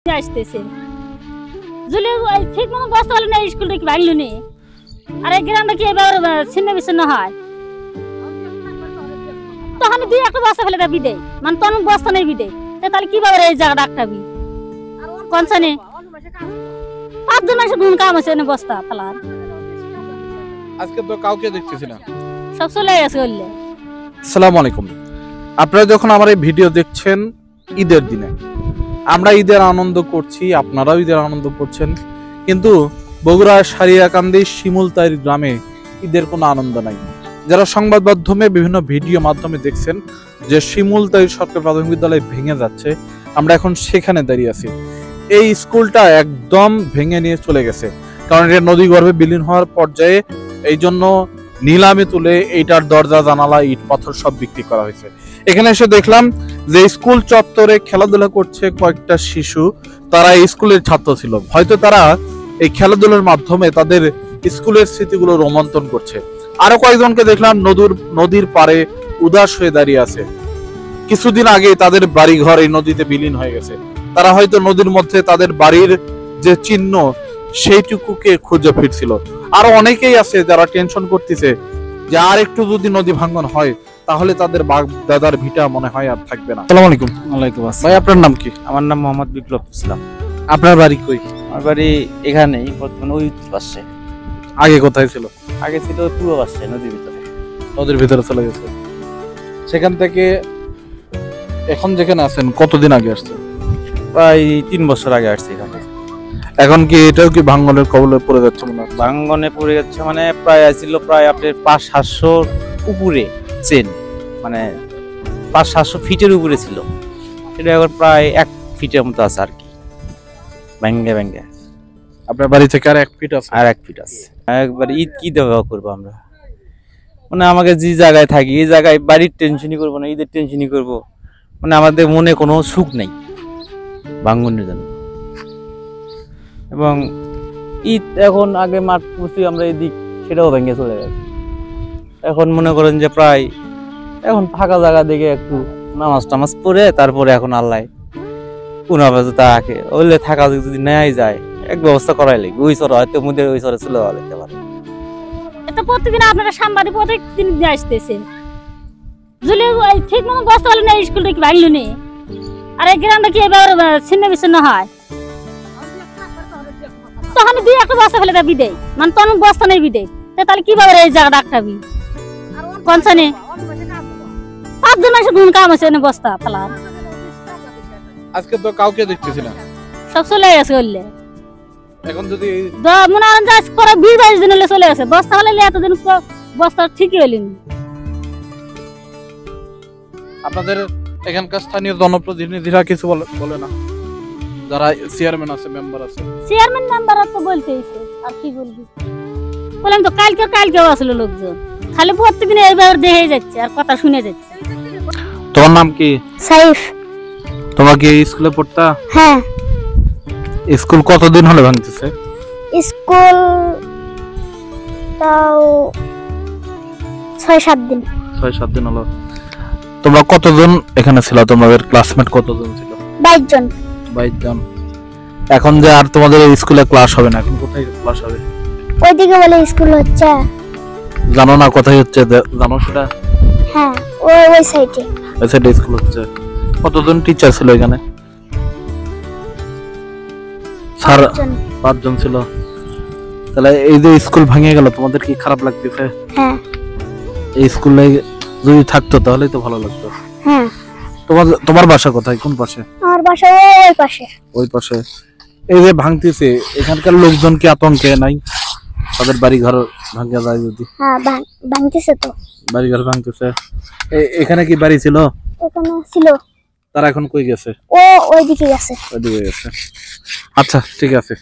আসতেছে যদি ঠিক মতো বসতে পারলে না স্কুলটা কি ভাঙলো নি আর এই গ্রামটা কি এবার ছিন্ন বিচ্ছিন্ন হয় তখন দুই একটা বস্তা ফেলে দেয় বিদে মানে তখন বস্তা নেই বিদে তাহলে কিভাবে এই জায়গাটা আটকাবি কনসানে 5 জন এসে গুণ কাম আছে বস্তা ফেলার আজকে তো কাউকে দেখতেছি না সব চলে গেছে বললে। আসসালামু আলাইকুম। আপনারা যখন আমার এই ভিডিও দেখছেন ঈদের দিনে, আমরা ঈদের আনন্দ করছি, আপনারাও ঈদের আনন্দ করছেন, কিন্তু বগুড়ার সারিয়াকান্দি শিমুলতাইর গ্রামে ঈদের কোনো আনন্দ নাই। যারা সংবাদ মাধ্যমে বিভিন্ন ভিডিও মাধ্যমে দেখছেন যে শিমুলতাই সরকারি প্রাথমিক বিদ্যালয় ভেঙে যাচ্ছে, আমরা এখন সেখানে দাঁড়িয়ে আছি। এই স্কুলটা একদম ভেঙে নিয়ে চলে গেছে, কারণ এটা নদী গর্ভে বিলীন হওয়ার পর্যায়ে, এই জন্য নিলামে তুলে এইটার দরজা জানালা ইট পাথর সব বিক্রি করা হয়েছে। এখানে এসে দেখলাম যে স্কুল চত্বরে খেলাধুলা করছে কয়েকটা শিশু, তারা এই স্কুলের ছাত্র ছিল, হয়তো তারা এই খেলাধুলার মাধ্যমে তাদের স্কুলের স্মৃতিগুলো রোমন্থন করছে। আরো কয়েকজনকে দেখলাম নদীর পাড়ে উদাস হয়ে দাঁড়িয়ে আছে। কিছুদিন আগে তাদের বাড়ি ঘর এই নদীতে বিলীন হয়ে গেছে, তারা হয়তো নদীর মধ্যে তাদের বাড়ির যে চিহ্ন সেইটুকুকে খুঁজে ফিরছিল। আরো অনেকেই আছে যারা টেনশন করতেছে যে আর একটু যদি নদী ভাঙ্গন হয় তাহলে তাদের দাদার ভিটা মনে হয় আর থাকবে না। আসসালামু আলাইকুম। ওয়ালাইকুম আসসালাম। ভাই, আপনার নাম কি? আমার নাম মোহাম্মদ বিপ্লব ইসলাম। আপনার বাড়ি কই? আমার বাড়ি এখানেই, বর্তমানে ওই পাশে। আগে কোথায় ছিল? আগে ছিল পূর্ব পাশে, নদীর ভিতরে। নদীর ভিতরে চলে গেছে। সেখান থেকে এখন যেখানে আছেন কতদিন আগে আসছেন? প্রায় 3 বছর আগে আসছি এখানে। এখন কি এটাও কি ভাঙ্গনের কবলে পড়ে যাচ্ছে মনে হয়? ভাঙ্গনে পড়ে যাচ্ছে মানে প্রায় ছিল প্রায় আপনার 500-700 উপরে চেন, মানে 500-700 ফিটের উপরে ছিল। এটা এখন প্রায় 1 ফিটের মতো আছে আর কি, ভেঙ্গে ভেঙ্গে। আপনার বাড়ি থেকে আর 1 ফিট আছে? আর 1 ফিট আছে। একবার ঈদ কি দেওয়া করবো আমরা, মানে আমাকে যে জায়গায় থাকি এই জায়গায় বাড়ির টেনশনই করবো না, ঈদের টেনশনই করবো, মানে আমাদের মনে কোনো সুখ নেই ভাঙ্গনের জন্য। এবং ঈদ এখন আগে মাঠ করছি আমরা এদিক, সেটাও ভেঙে চলে গেছে। এখন মনে করেন যে প্রায় এখন ফাঁকা জায়গা দেখে একটু নামাজ টামাজ পড়ে তারপরে এখন আল্লাহ কোন অবস্থা থাকে ওইলে থাকা যদি নেয় যায় এক ব্যবস্থা করাই লাগবে। ওই সর হয়তো মুদের ওই সরে চলে যেতে পারে। এটা প্রত্যেকদিন আপনারা সাংবাদিক প্রত্যেকদিন আসতেছে যদি ঠিক মতো বসতে পারলে না স্কুলটা কি ভাঙলো নি আর এই গ্রামটা কি এবার ছিন্ন বিচ্ছিন্ন হয় তখন দুই একটা বস্তা ফেলে দেয় বিদে মানে তখন বস্তা নেই বিদে তাহলে কিভাবে এই জায়গাটা আটকাবি কনসানে 5 জন এসে গুণ কাম আছে বস্তা ফেলার আজকে তো কাউকে দেখতেছি না, সব চলে গেছে বললে। এখন যদি মনে হয় যে পরে 20-22 দিন হলে চলে গেছে, বস্তা হলে এতদিন বস্তা ঠিকই হলিনি। আপনাদের এখানকার স্থানীয় জনপ্রতিনিধিরা কিছু বলে না? যারা চেয়ারম্যান আছে, মেম্বার আছে? চেয়ারম্যান মেম্বার তো বলতেইছে, আর কি বলবি, বললাম তো কালকেও আসলো লোকজন, খালি প্রত্যেকদিন এইভাবে দেখে যাচ্ছে আর কথা শুনে যাচ্ছে। তোমার নাম কি? সাইফ। তোমরা কি এই স্কুলে পড়তা? হ্যাঁ। স্কুল কতদিন হলে ভাঙতেছে? স্কুল তাও 6-7 দিন। 6-7 দিন হলো। তোমরা কতজন এখানে ছিল? তোমাদের ক্লাসমেট কতজন ছিল? 22 জন। 22 জন। এখন যে আর তোমাদের এই স্কুলে ক্লাস হবে না, এখন কোথায় ক্লাস হবে? ওইদিকে বলে স্কুল হচ্ছে। জানো না কোথায় হচ্ছে? জানো সেটা? হ্যাঁ, ওই সাইডে। ওই সাইডে স্কুল হচ্ছে। কতজন টিচার ছিল এখানে? 5 জন ছিল। তাহলে এই যে স্কুল ভেঙে গেল, তোমাদের কি খারাপ লাগতেছে? হ্যাঁ। এই স্কুলে যদি থাকতো তাহলেই তো ভালো লাগতো। হ্যাঁ। তোমার বাসা কোথায়? কোন পাশে? আমার বাসা ওই পাশে। ওই পাশে। এই যে ভাঙতেছে, এখানকার লোকজন কি আতঙ্কে নাই? তাদের বাড়ি ঘর ভাঙে যায় যদি? হ্যাঁ, ভাঙতেছে তো। বাড়ি ঘর ভাঙতেছে। এখানে কি বাড়ি ছিল? এখানে ছিল। তারা এখন কই গেছে? ওইদিকে গেছে। ওইদিকে গেছে। আচ্ছা, ঠিক আছে।